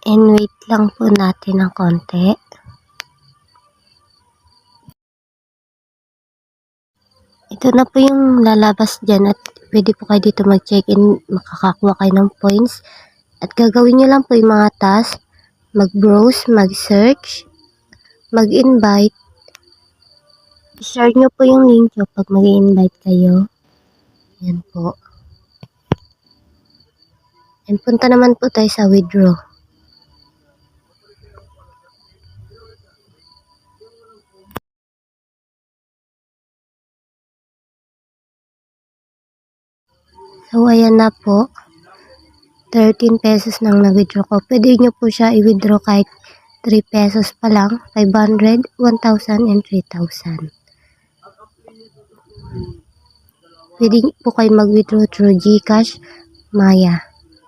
And wait lang po natin ng konti. Ito na po yung lalabas dyan at pwede po kayo dito mag-check-in, makakakuha kayo ng points. At gagawin nyo lang po yung mga task, mag-browse, mag-search, mag-invite. I-share nyo po yung link nyo pag mag-invite kayo. Yan po. And punta naman po tayo sa withdraw. So, ayan na po. 13 pesos nang na-withdraw ko. Pwede nyo po siya i-withdraw kahit 3 pesos pa lang. 500, 1,000, and 3,000. Pwede po kayo mag-withdraw through GCash, Maya.